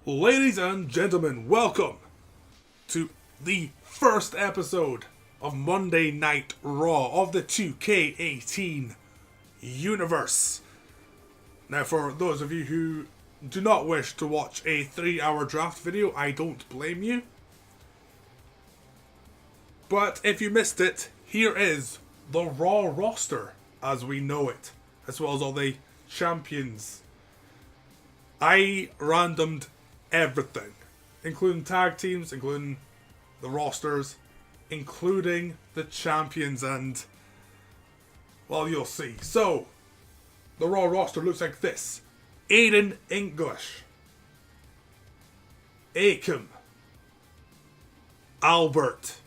Ladies and gentlemen, welcome to the first episode of Monday Night Raw of the 2K18 universe. Now, for those of you who do not wish to watch a 3-hour draft video, I don't blame you. But if you missed it, here is the Raw roster as we know it, as well as all the champions. I randomed everything, including tag teams, including the rosters, including the champions, and, well, you'll see. So, the Raw roster looks like this. Aiden English, Akam, Albert,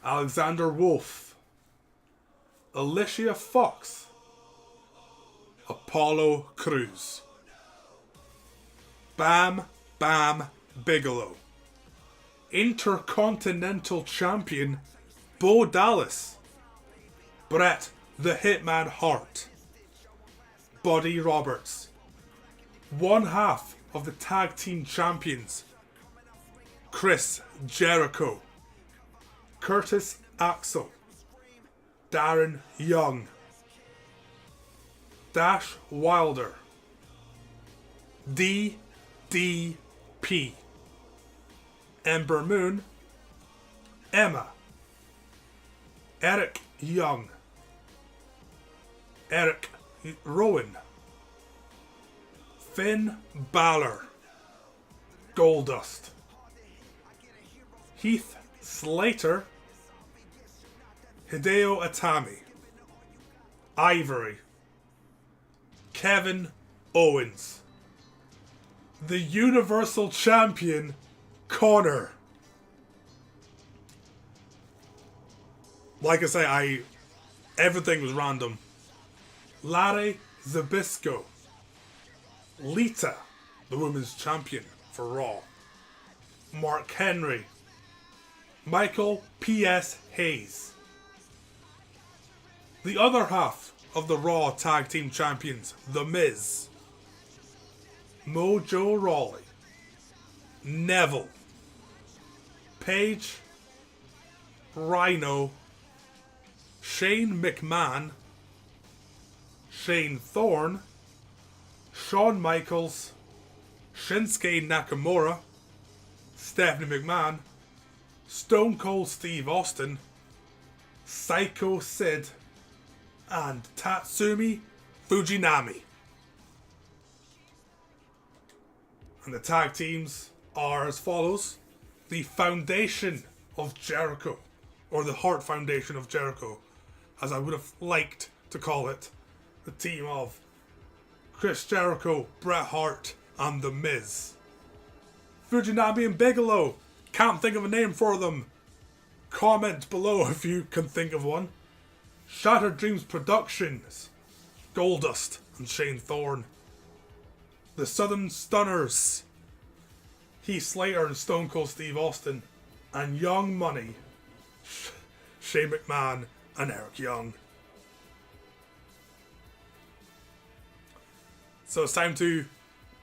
Alexander Wolfe, Alicia Fox, Apollo Crews, Bam Bam Bigelow, Intercontinental Champion Bo Dallas, Bret the Hitman Hart, Buddy Roberts, one half of the Tag Team Champions Chris Jericho, Curtis Axel, Darren Young, Dash Wilder, DDP, Ember Moon, Emma, Eric Young, Eric Rowan, Finn Balor, Goldust, Heath Slater, Hideo Itami, Ivory, Kevin Owens, the Universal Champion Konnor. Like I say, everything was random. Larry Zbyszko, Lita, the Women's Champion for Raw, Mark Henry, Michael P.S. Hayes. The other half of the Raw Tag Team Champions, The Miz, Mojo Rawley, Neville, Paige, Rhino, Shane McMahon, Shane Thorne, Shawn Michaels, Shinsuke Nakamura, Stephanie McMahon, Stone Cold Steve Austin, Psycho Sid, and Tatsumi Fujinami. And the tag teams are as follows. The Foundation of Jericho, or the Heart Foundation of Jericho, as I would have liked to call it. The team of Chris Jericho, Bret Hart, and The Miz. Fujinami and Bigelow. Can't think of a name for them. Comment below if you can think of one. Shattered Dreams Productions, Goldust and Shane Thorne. The Southern Stunners, Heath Slater and Stone Cold Steve Austin. And Young Money, Shane McMahon and Eric Young. So it's time to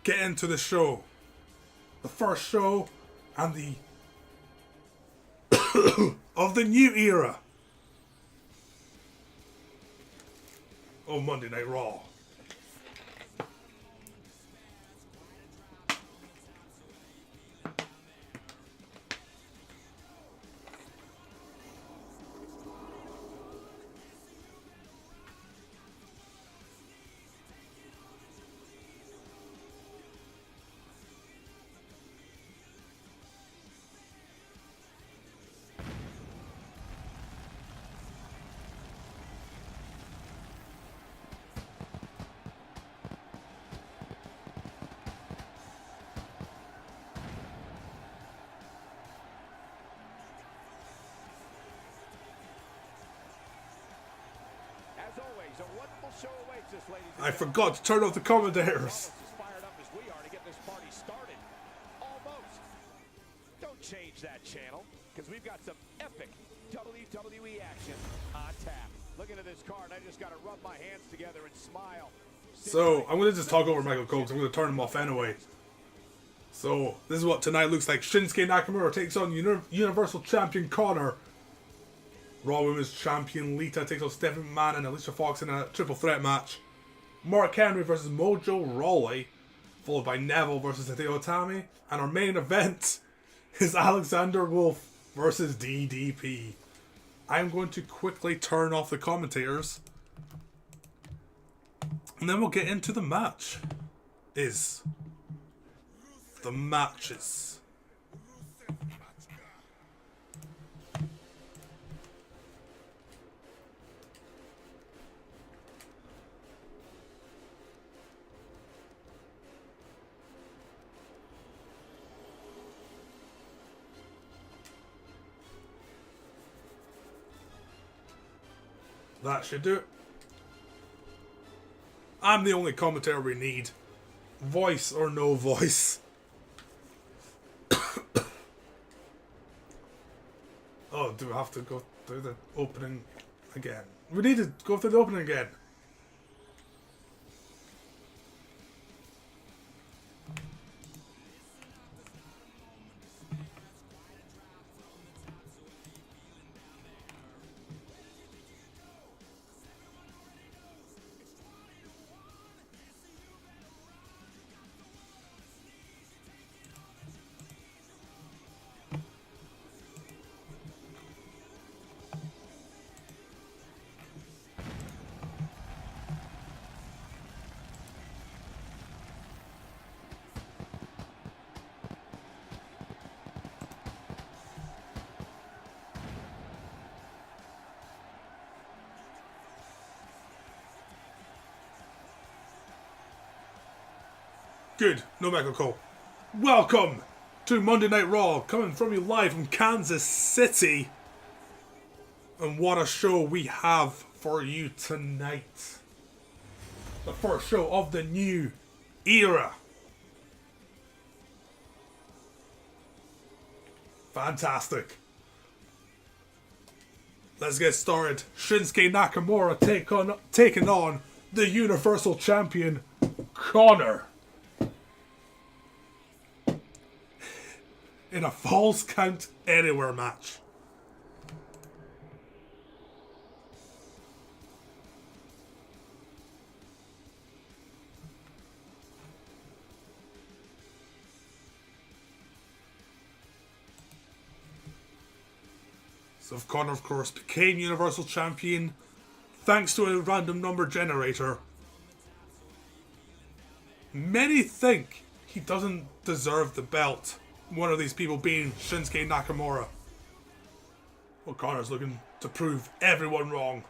get into the show. The first show and the of the new era of Monday Night Raw. I forgot to turn off the commentators. Don't change that channel, because we've got some epic WWE action on tap. Looking at this card, I just got to rub my hands together and smile. So, I'm going to just talk over Michael Cole because I'm going to turn him off anyway. So, this is what tonight looks like. Shinsuke Nakamura takes on Universal Champion Konnor. Raw Women's Champion Lita takes on Stephanie McMahon and Alicia Fox in a triple threat match. Mark Henry versus Mojo Rawley, followed by Neville versus Hideo Itami. And our main event is Alexander Wolfe versus DDP. I'm going to quickly turn off the commentators. And then we'll get into the match. The matches. That should do it. I'm the only commentator we need. Voice or no voice. Oh, do we have to go through the opening again? We need to go through the opening again. Good, no Michael Cole. Welcome to Monday Night Raw, coming from you live from Kansas City. And what a show we have for you tonight. The first show of the new era. Fantastic. Let's get started. Shinsuke Nakamura taking on the Universal Champion, Konnor. In a Falls Count Anywhere match. So Konnor, of course, became Universal Champion thanks to a random number generator. Many think he doesn't deserve the belt. One of these people being Shinsuke Nakamura. Well, Konnor's looking to prove everyone wrong.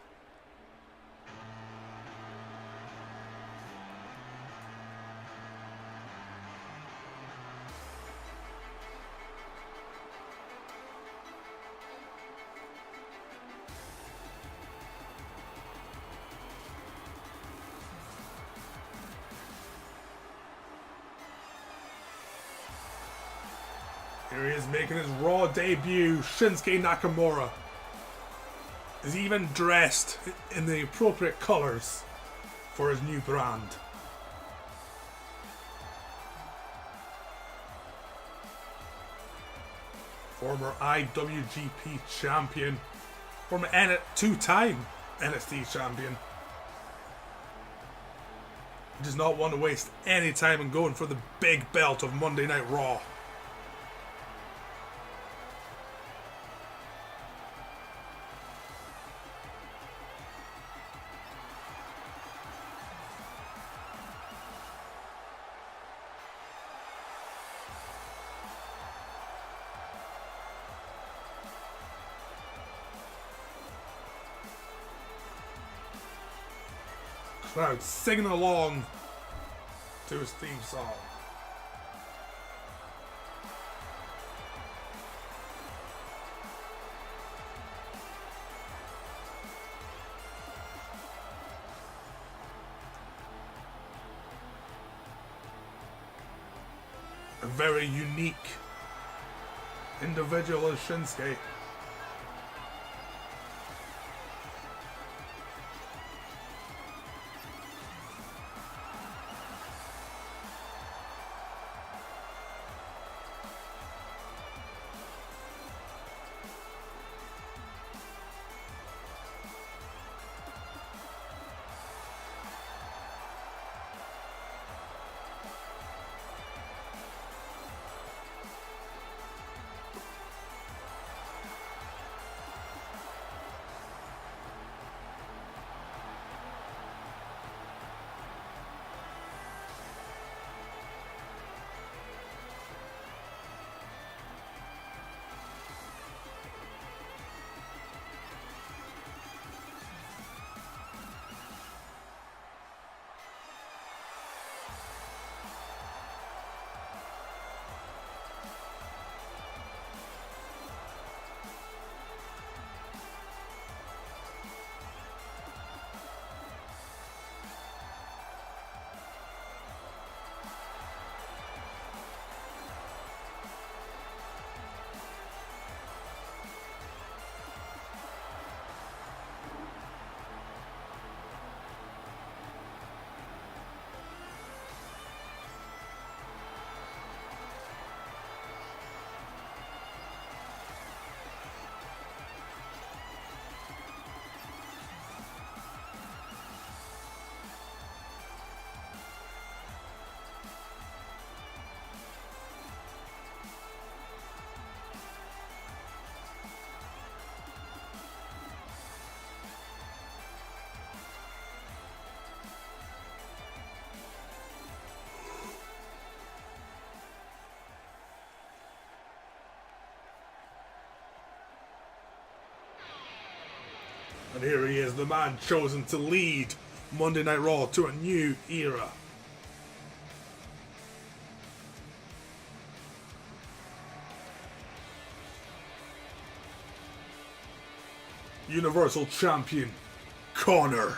Here he is making his Raw debut, Shinsuke Nakamura. Is even dressed in the appropriate colours for his new brand. Former IWGP champion. Former two-time NXT champion. He does not want to waste any time in going for the big belt of Monday Night Raw. Crowd singing along to his theme song. A very unique individual as Shinsuke. And here he is, the man chosen to lead Monday Night Raw to a new era. Universal Champion, Konnor.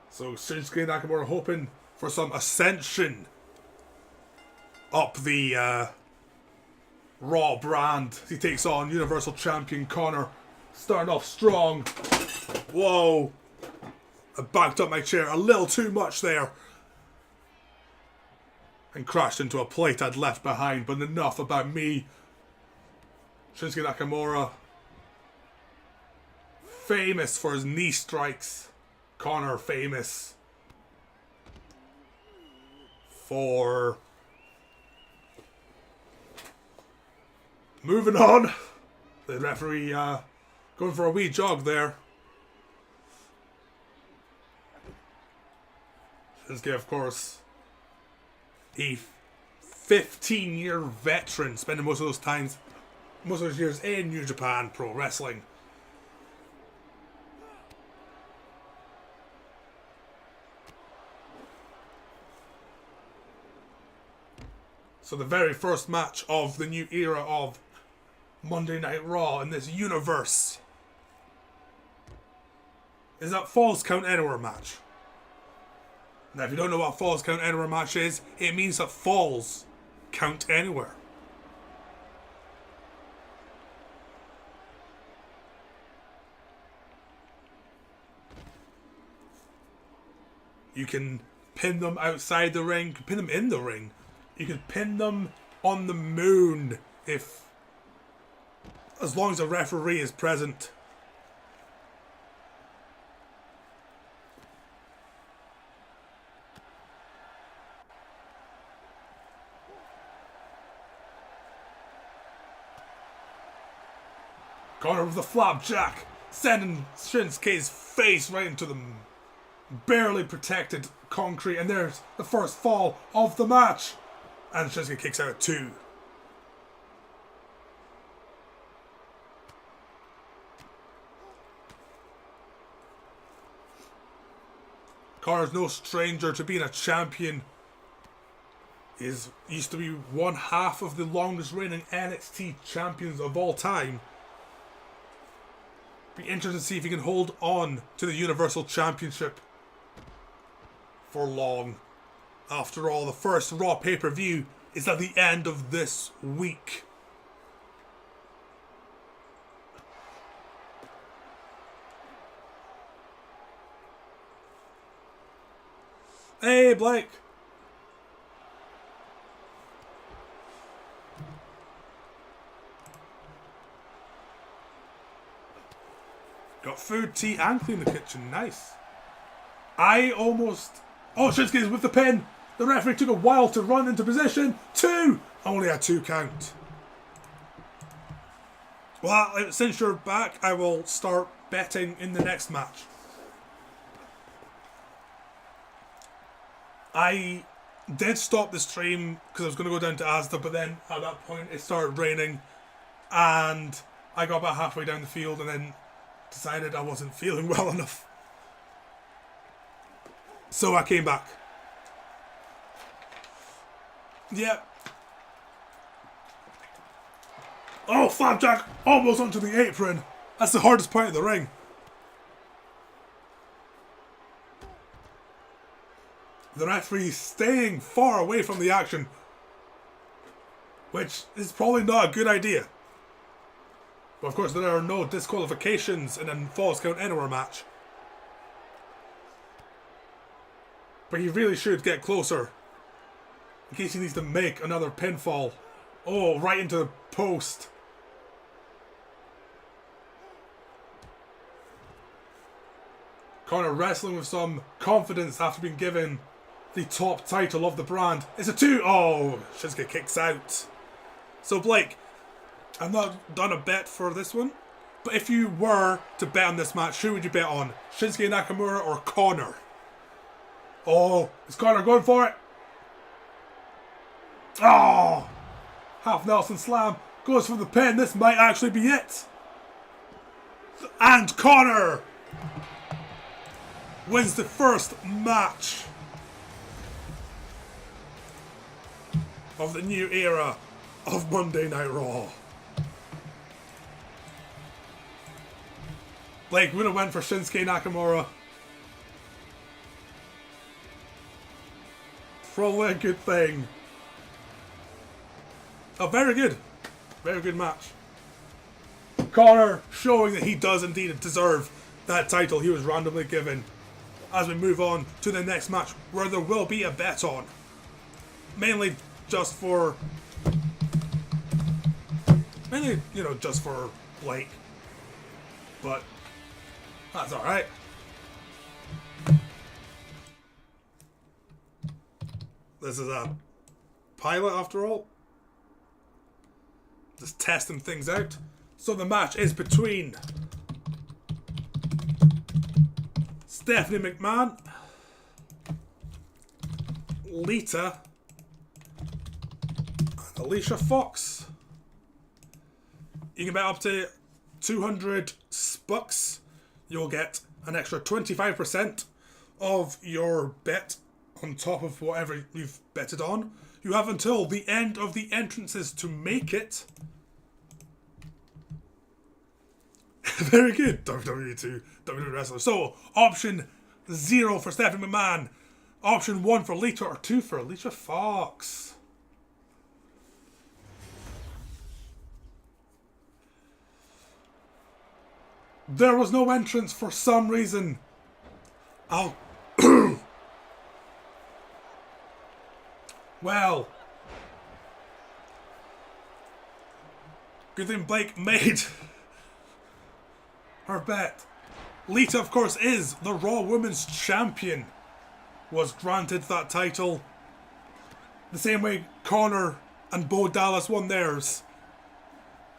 So Shinsuke Nakamura hoping for some ascension up the Raw brand. He takes on Universal Champion Konnor. Starting off strong. Whoa. I backed up my chair a little too much there. And crashed into a plate I'd left behind. But enough about me. Shinsuke Nakamura, famous for his knee strikes. Konnor famous for moving on. The referee going for a wee jog there. Shinsuke, of course, a 15-year veteran, spending most of those years in New Japan Pro Wrestling. So the very first match of the new era of Monday Night Raw in this universe is that Falls Count Anywhere match. Now if you don't know what Falls Count Anywhere match is, it means that falls count anywhere. You can pin them outside the ring, you can pin them in the ring. You can pin them on the moon as long as a referee is present. Konnor with the flapjack, sending Shinsuke's face right into the barely protected concrete, and there's the first fall of the match. And Shinsuke kicks out at 2. Konnor's no stranger to being a champion. He used to be one half of the longest reigning NXT champions of all time. Be interested to see if he can hold on to the Universal Championship for long. After all, the first Raw pay-per-view is at the end of this week. Hey, Blake. Got food, tea, and clean the kitchen. Nice. Oh, Shinsuke's with the pin. The referee took a while to run into position. 2! Only a 2 count. Well, since you're back, I will start betting in the next match. I did stop the stream because I was going to go down to Asda, but then at that point it started raining and I got about halfway down the field and then decided I wasn't feeling well enough. So I came back. Yep. Oh, flapjack! Almost onto the apron. That's the hardest part of the ring. The referee staying far away from the action, which is probably not a good idea. But of course, there are no disqualifications in a Falls Count Anywhere match. But he really should get closer. In case he needs to make another pinfall. Oh, right into the post. Konnor wrestling with some confidence after being given the top title of the brand. It's a 2. Oh, Shinsuke kicks out. So Blake, I've not done a bet for this one. But if you were to bet on this match, who would you bet on? Shinsuke Nakamura or Konnor? Oh, is Konnor going for it? Oh! Half Nelson slam. Goes for the pin. This might actually be it. And Konnor wins the first match of the new era of Monday Night Raw. Blake would have went for Shinsuke Nakamura. Probably a good thing. Oh, very good. Very good match. Konnor showing that he does indeed deserve that title he was randomly given. As we move on to the next match, where there will be a bet on. Mainly, just for Blake. But that's alright. This is a pilot after all. Just testing things out. So the match is between Stephanie McMahon, Lita, and Alicia Fox. You can bet up to 200 bucks. You'll get an extra 25% of your bet on top of whatever you've betted on. You have until the end of the entrances to make it. Very good, WWE 2 WWE wrestler. So, option 0 for Stephanie McMahon, option 1 for Lita, or 2 for Alicia Fox. There was no entrance for some reason. Well, good thing Blake made her bet. Lita, of course, is the Raw Women's Champion. Was granted that title the same way Konnor and Bo Dallas won theirs.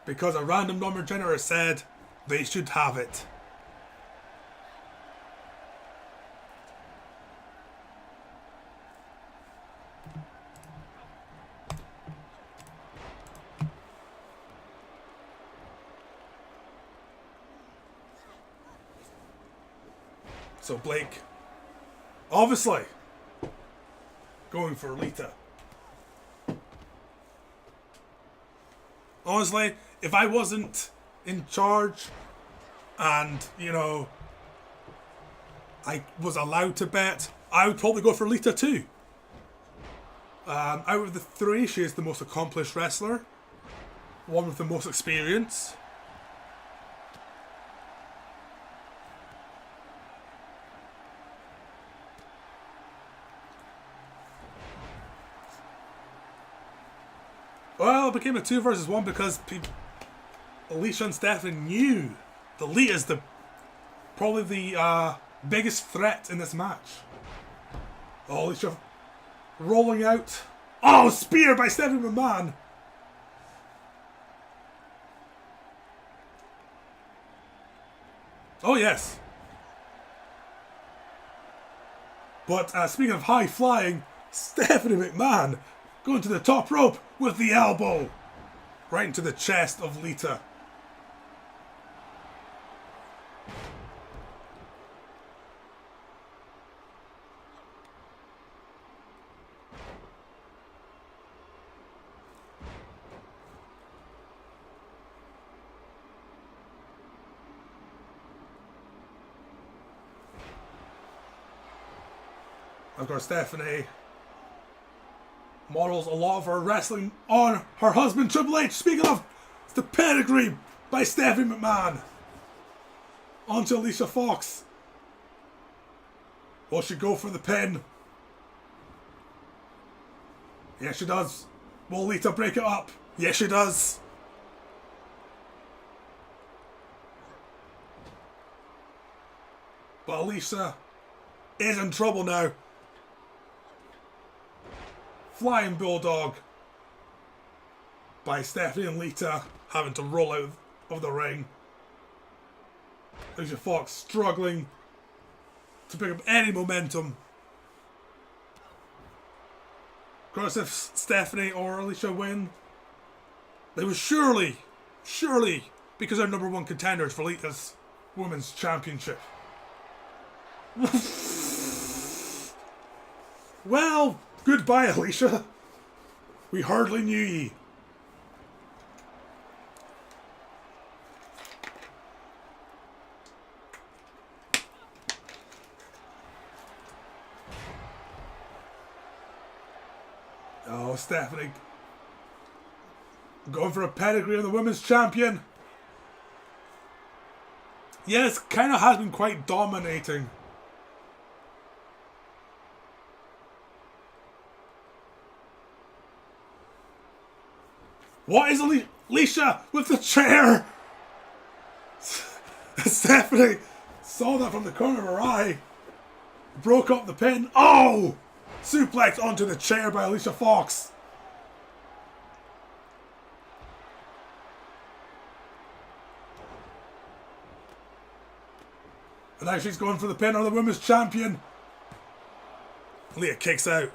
Because a random number generator said they should have it. So Blake, obviously, going for Lita. Honestly, if I wasn't in charge and, I was allowed to bet, I would probably go for Lita too. Out of the three, she is the most accomplished wrestler. One with the most experience. Well, it became a 2 versus 1 because Alicia and Stephanie knew that Lita's probably the biggest threat in this match. Oh, Alicia rolling out. Oh, spear by Stephanie McMahon. Oh, yes. But speaking of high flying, Stephanie McMahon going to the top rope with the elbow right into the chest of Lita. Of course, Stephanie models a lot of her wrestling on her husband Triple H. Speaking of, it's the pedigree by Stephanie McMahon. Onto Alicia Fox. Will she go for the pin? Yes, she does. Will Lita break it up? Yes, she does. But Alicia is in trouble now. Flying Bulldog by Stephanie and Lita having to roll out of the ring. Alicia Fox struggling to pick up any momentum. Of course, if Stephanie or Alicia win, they would surely because they're #1 contenders for Lita's Women's Championship. Well, goodbye, Alicia. We hardly knew ye. Oh, Stephanie. Going for a pedigree of the Women's Champion. Yes, kind of has been quite dominating. What is Alicia with the chair? Stephanie saw that from the corner of her eye. Broke up the pin. Oh! Suplex onto the chair by Alicia Fox. And now she's going for the pin on the Women's Champion. Leah kicks out.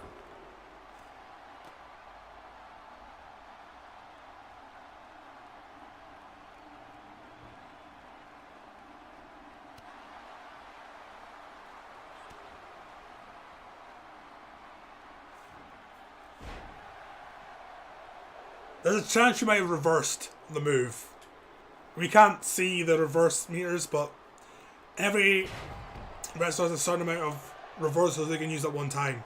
There's a chance she might have reversed the move. We can't see the reverse meters, but every wrestler has a certain amount of reversals they can use at one time.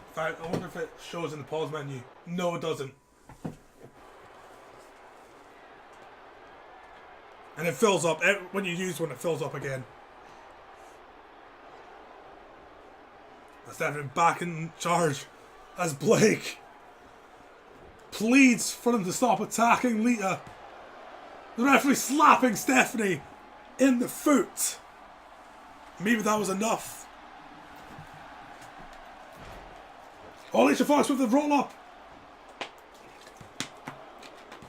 In fact, I wonder if it shows in the pause menu. No, it doesn't. And it fills up. When you use one, it fills up again. That's definitely back in charge as Blake pleads for them to stop attacking Lita. The referee slapping Stephanie in the foot. Maybe that was enough. Oh, Alicia Fox with the roll up.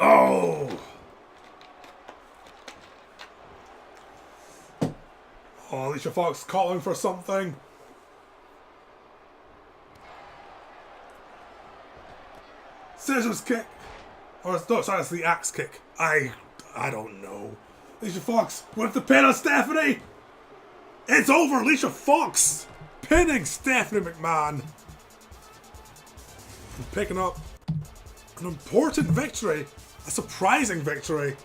Oh. Oh, Alicia Fox calling for something. Scissors kick. Or no, sorry, it's the axe kick. I don't know. Alicia Fox with the pin on Stephanie. It's over. Alicia Fox pinning Stephanie McMahon. And picking up an important victory. A surprising victory.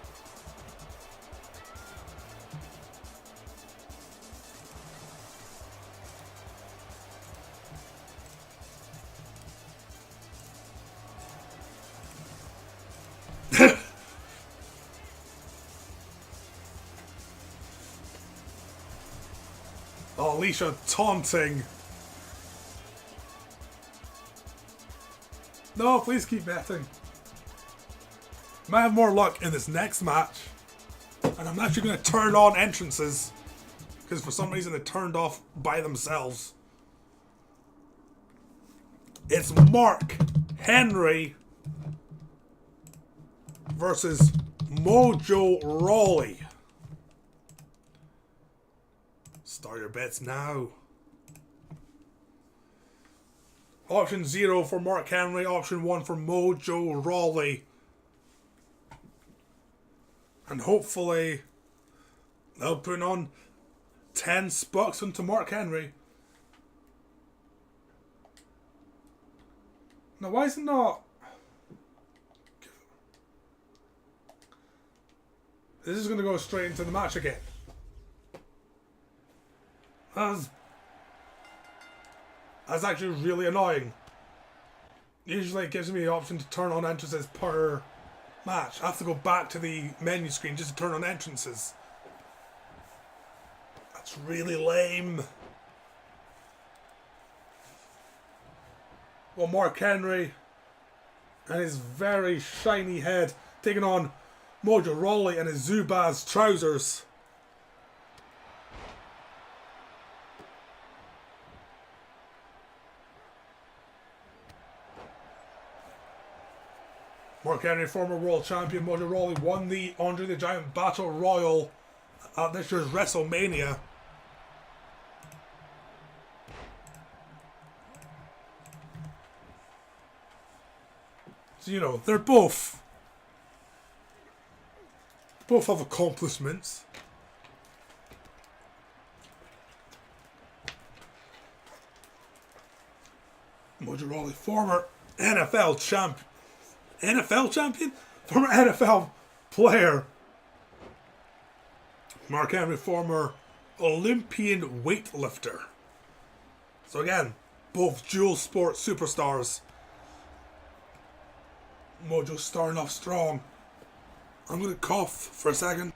Oh, Alicia taunting. No, please keep betting. Might have more luck in this next match. And I'm actually going to turn on entrances. Because for some reason they turned off by themselves. It's Mark Henry versus Mojo Rawley. Start your bets now. Option 0 for Mark Henry. Option 1 for Mojo Rawley. And hopefully they'll put on 10 bucks into Mark Henry. Now why is it not... This is going to go straight into the match again. That's actually really annoying. Usually it gives me the option to turn on entrances per match. I have to go back to the menu screen just to turn on entrances. That's really lame. Well, Mark Henry and his very shiny head taking on Mojo Rawley and his Zubaz trousers. Mark Henry, former world champion. Mojo Rawley won the Andre the Giant Battle Royal at this year's WrestleMania. So, you know, they're both have accomplishments. Mojo Rawley, former NFL champion. NFL champion? Former NFL player. Mark Henry, former Olympian weightlifter. So again, both dual sport superstars. Mojo's starting off strong. I'm going to cough for a second.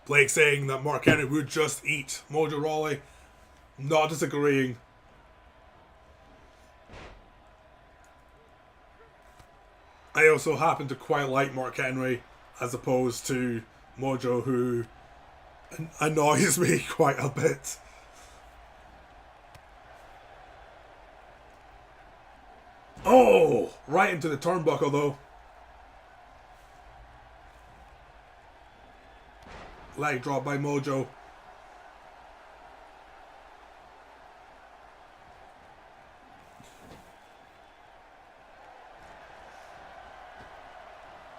Blake saying that Mark Henry would just eat. Mojo Rawley not disagreeing. I also happen to quite like Mark Henry as opposed to Mojo, who annoys me quite a bit. Oh! Right into the turnbuckle though. Leg drop by Mojo.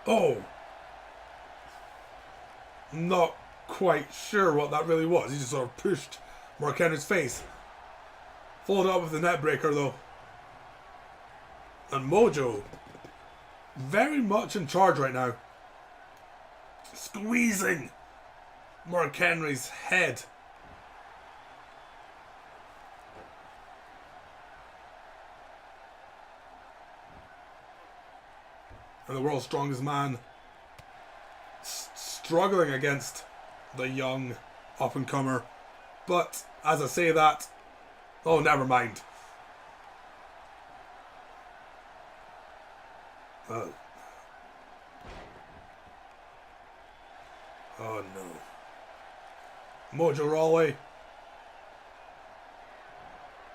Oh! Not quite sure what that really was. He just sort of pushed Mark Henry's face. Followed up with the net breaker though. And Mojo, very much in charge right now. Squeezing Mark Henry's head. And the world's strongest man struggling against the young up-and-comer. But as I say that, oh, never mind. Oh no. Mojo Rawley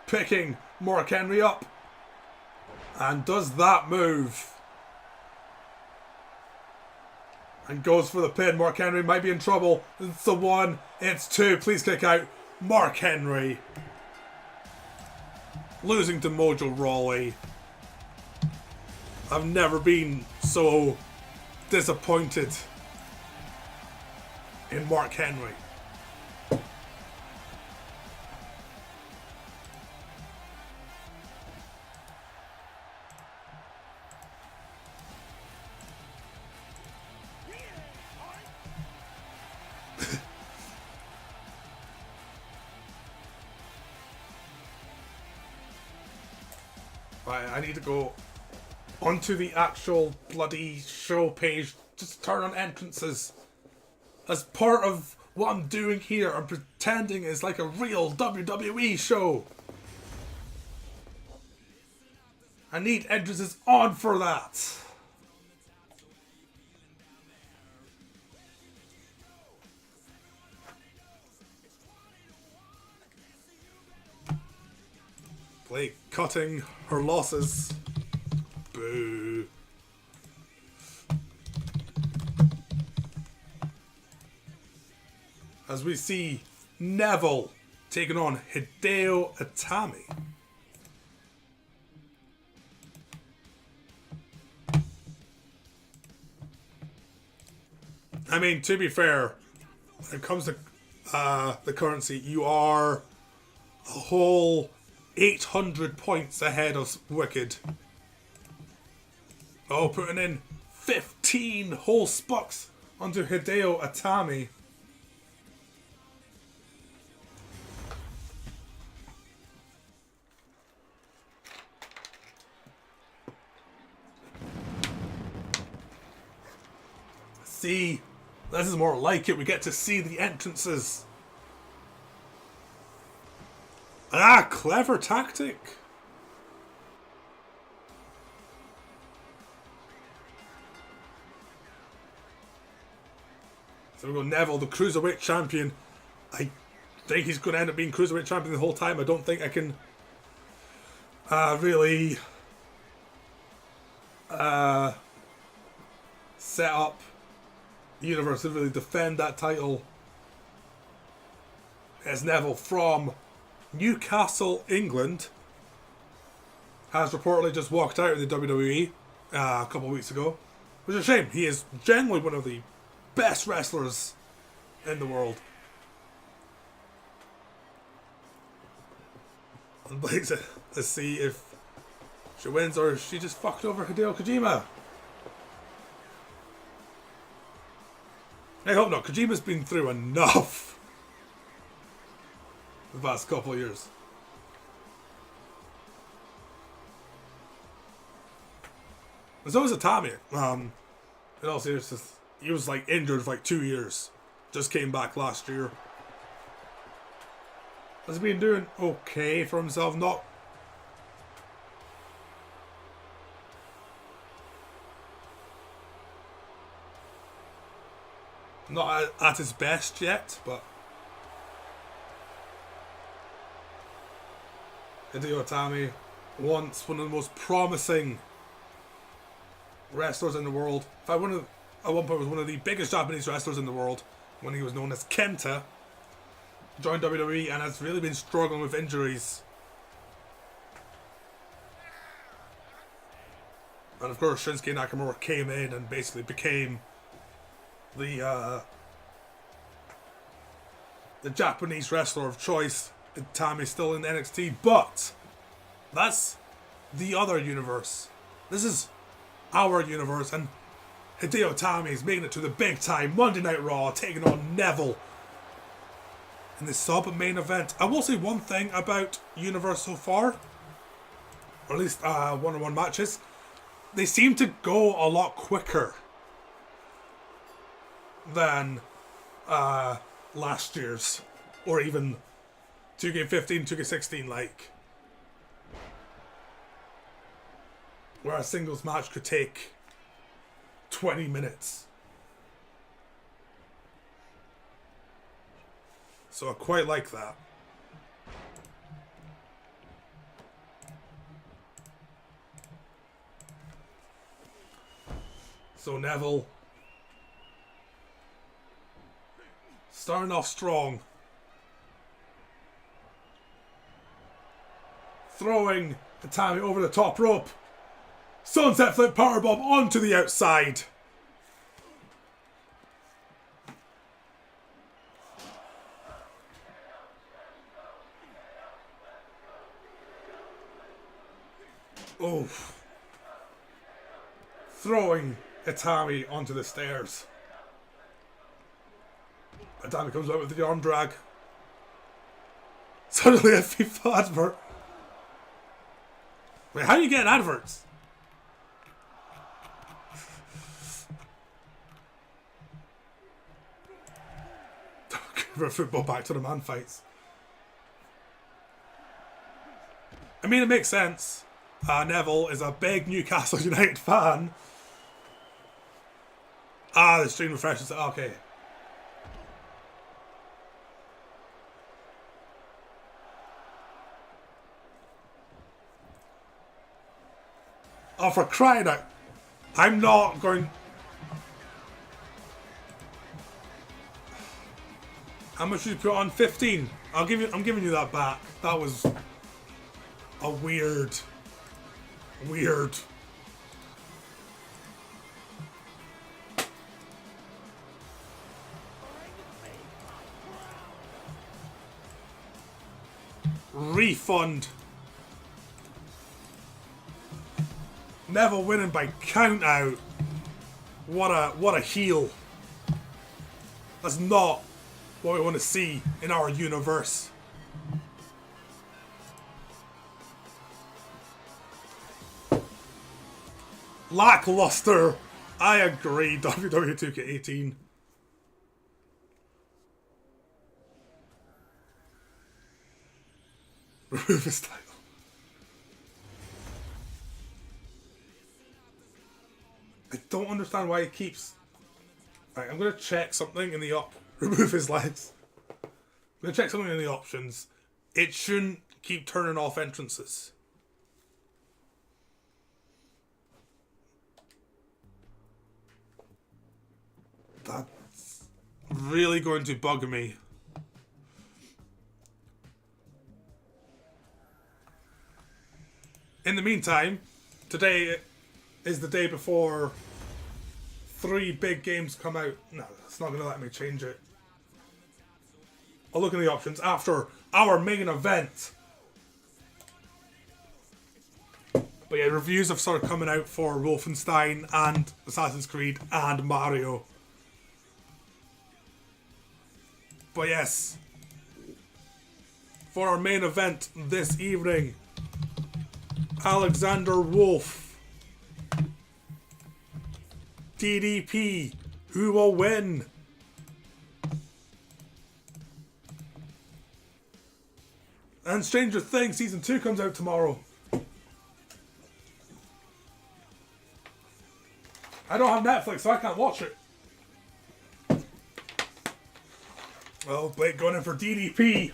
picking Mark Henry up and does that move and goes for the pin. Mark Henry might be in trouble. It's the one, it's two. Please kick out. Mark Henry losing to Mojo Rawley. I've never been so disappointed in Mark Henry. Right, I need to go onto the actual bloody show page. Just turn on entrances. As part of what I'm doing here, I'm pretending it's like a real WWE show. I need entrances on for that. Blake cutting her losses. Boo. As we see Neville taking on Hideo Itami. I mean, to be fair, when it comes to the currency, you are a whole 800 points ahead of Wicked. Oh, putting in 15 whole spucks onto Hideo Itami. see. This is more like it. We get to see the entrances. Ah, clever tactic. So we go Neville, the Cruiserweight Champion. I think he's going to end up being Cruiserweight Champion the whole time. I don't think I can really set up the universe to really defend that title. As Neville from Newcastle, England, has reportedly just walked out of the WWE a couple of weeks ago, which is a shame. He is generally one of the best wrestlers in the world. And let's see if she wins or if she just fucked over Hideo Kojima. I hope not. Kojima's been through enough the past couple of years. There's always Itami. In all seriousness, he was like injured for like 2 years. Just came back last year. Has been doing okay for himself. Not at his best yet, but Hideo Itami, once one of the most promising wrestlers in the world. In fact, at one point was one of the biggest Japanese wrestlers in the world when he was known as Kenta. Joined WWE and has really been struggling with injuries. And of course, Shinsuke Nakamura came in and basically became the Japanese wrestler of choice. Itami's still in NXT, but that's the other universe. This is our universe, and Hideo Itami is making it to the big time Monday Night Raw, taking on Neville in the sub-main event. I will say one thing about Universe so far, or at least one-on-one matches. They seem to go a lot quicker than last year's, or even 2K15, 2K16, like, where a singles match could take 20 minutes. So I quite like that. So Neville starting off strong. Throwing Itami over the top rope. Sunset flip powerbomb onto the outside. Oh. Throwing Itami onto the stairs. Itami comes out with the arm drag. Suddenly a FIFA advert. Wait, how do you get adverts? Give our football back to the man fights. I mean, it makes sense. Neville is a big Newcastle United fan. The stream refreshes. Okay. Oh, for crying out. I'm not going... How much did you put on? 15. I'm giving you that back. That was a weird refund. Neville winning by count out. What a heel. That's not what we want to see in our universe. Lackluster I agree, WWE 2K18. Remove his title. I don't understand why he keeps... Right, I'm going to check something in the remove his legs. I'm going to check something in the options. It shouldn't keep turning off entrances. That's really going to bug me. In the meantime, today is the day before 3 big games come out. No, it's not going to let me change it. I'll look in the options after our main event. But yeah, reviews have started coming out for Wolfenstein and Assassin's Creed and Mario. But yes, for our main event this evening, Alexander Wolfe, DDP, who will win? And Stranger Things Season 2 comes out tomorrow. I don't have Netflix, so I can't watch it. Well, Blake going in for DDP.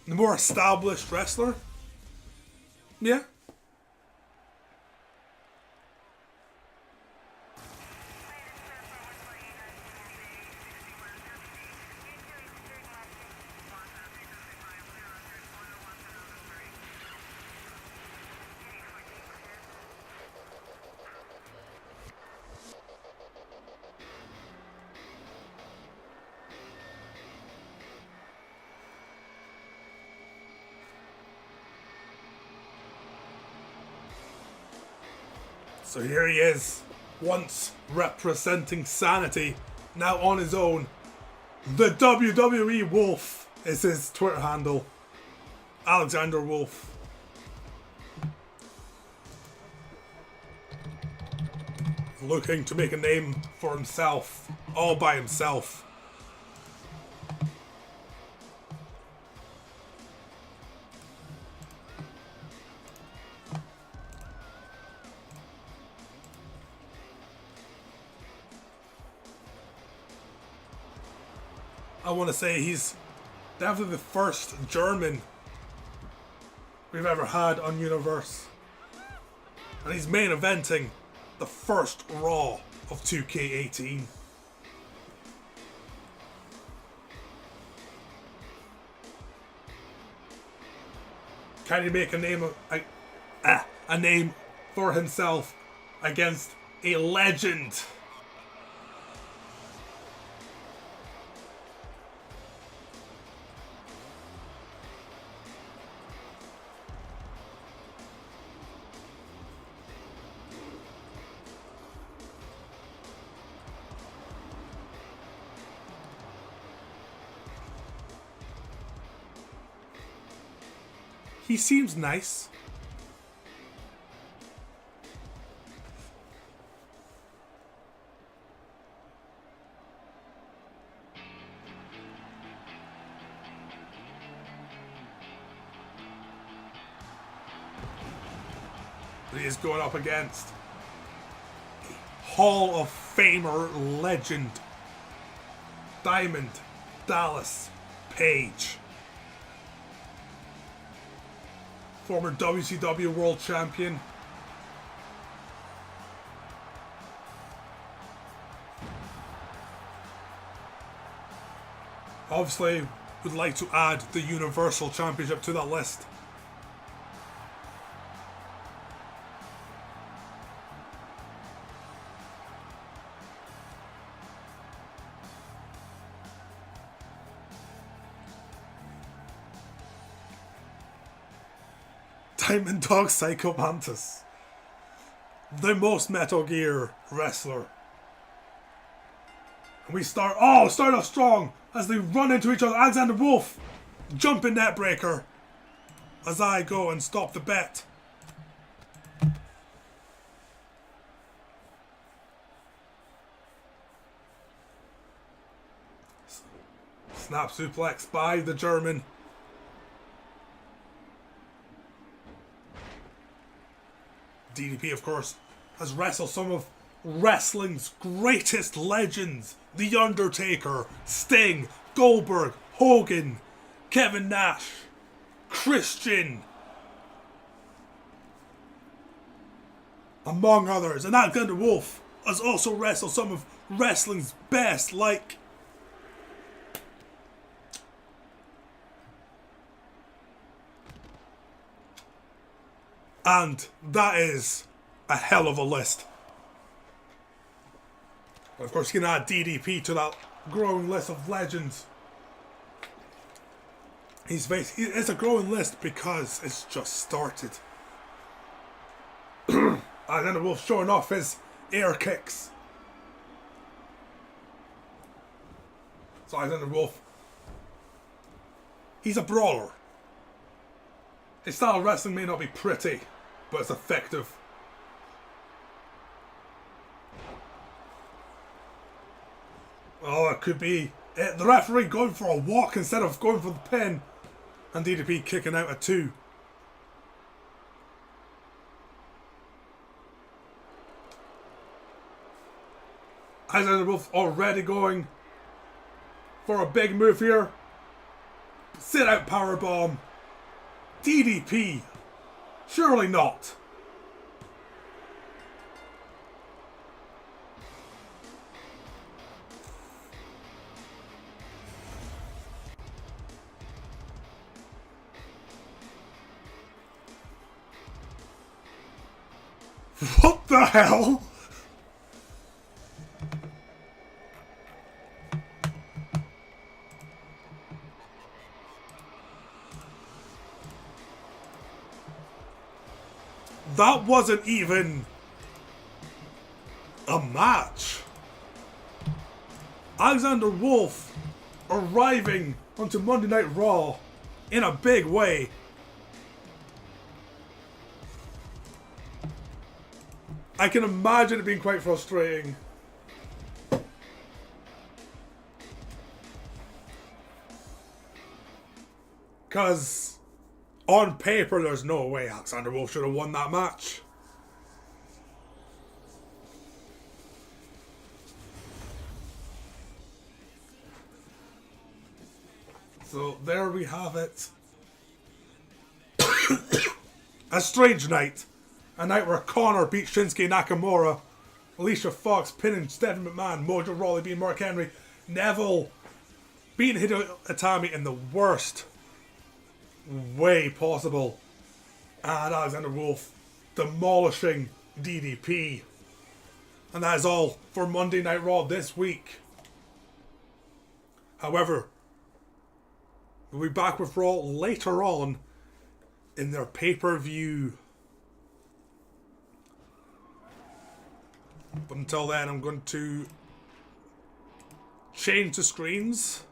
The more established wrestler. Yeah. So here he is, once representing Sanity, now on his own. The WWE Wolf is his Twitter handle. Alexander Wolfe. Looking to make a name for himself, all by himself. I want to say he's definitely the first German we've ever had on Universe. And he's main eventing the first Raw of 2K18. Can he make a name for himself against a legend? He seems nice. But he is going up against a Hall of Famer legend, Diamond Dallas Page. Former WCW World Champion. Obviously, would like to add the Universal Championship to that list. Diamond Dog Psycho Mantis. The most Metal Gear wrestler. And we start off strong as they run into each other. Alexander Wolfe, jumping net breaker. As I go and stop the bet. Snap suplex by the German. DDP, of course, has wrestled some of wrestling's greatest legends. The Undertaker, Sting, Goldberg, Hogan, Kevin Nash, Christian, among others. And Alexander Wolfe has also wrestled some of wrestling's best, like and that is a hell of a list. But of course, you can add DDP to that growing list of legends. It's a growing list because it's just started. Alexander Wolfe showing off his air kicks. So Alexander Wolfe, he's a brawler. His style of wrestling may not be pretty, but it's effective. Oh, it could be the referee going for a walk instead of going for the pin. And DDP kicking out at 2. Alexander Wolfe already going for a big move here. Sit out powerbomb. DDP. Surely not. What the hell? That wasn't even a match. Alexander Wolfe arriving onto Monday Night Raw in a big way. I can imagine it being quite frustrating. Because on paper, there's no way Alexander Wolfe should have won that match. So there we have it. A strange night. A night where Konnor beat Shinsuke Nakamura, Alicia Fox pinning Stephanie McMahon, Mojo Rawley beating Mark Henry, Neville beating Hideo Itami in the worst way possible, and Alexander Wolfe demolishing DDP. And that is all for Monday Night Raw this week. However, we'll be back with Raw later on in their pay-per-view. But until then, I'm going to change the screens